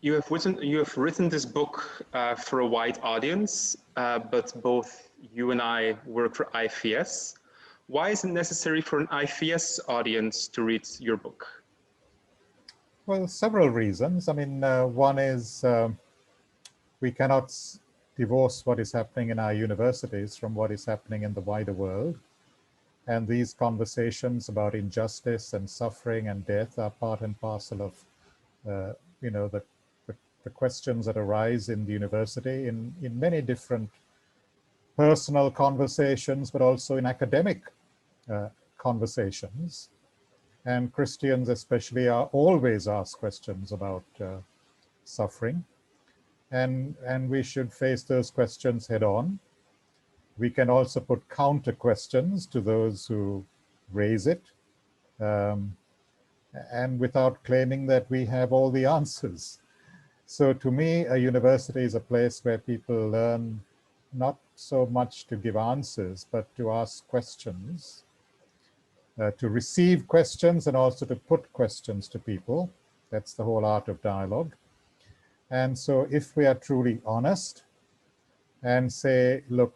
You have written this book for a wide audience, but both you and I work for IFES. Why is it necessary for an IFES audience to read your book? Well, several reasons. I mean, one is we cannot divorce what is happening in our universities from what is happening in the wider world. And these conversations about injustice and suffering and death are part and parcel of, the questions that arise in the university in many different personal conversations, but also in academic conversations. And Christians especially are always asked questions about suffering. And we should face those questions head on. We can also put counter questions to those who raise it, and without claiming that we have all the answers. So to me, a university is a place where people learn not so much to give answers, but to ask questions, to receive questions, and also to put questions to people. That's the whole art of dialogue. And so if we are truly honest and say, look,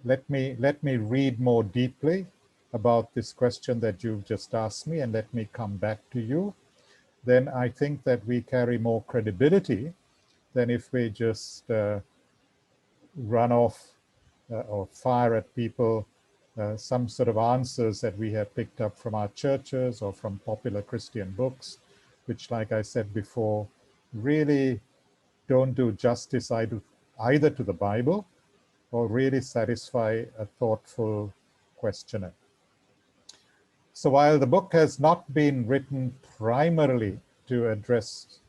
let me read more deeply about this question that you've just asked me, and let me come back to you, then I think that we carry more credibility than if we just run off or fire at people some sort of answers that we have picked up from our churches or from popular Christian books, which, like I said before, really don't do justice either to the Bible or really satisfy a thoughtful questioner. So while the book has not been written primarily to address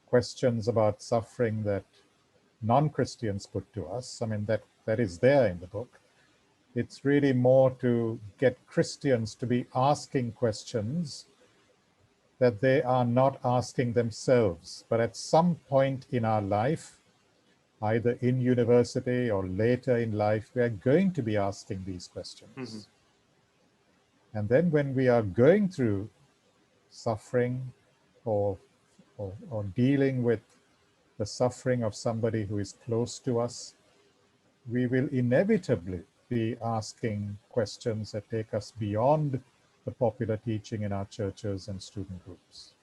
questions about suffering that non-Christians put to us, I mean, that is there in the book, it's really more to get Christians to be asking questions that they are not asking themselves. But at some point in our life, either in university or later in life, we are going to be asking these questions. Mm-hmm. And then when we are going through suffering or dealing with the suffering of somebody who is close to us, we will inevitably be asking questions that take us beyond the popular teaching in our churches and student groups.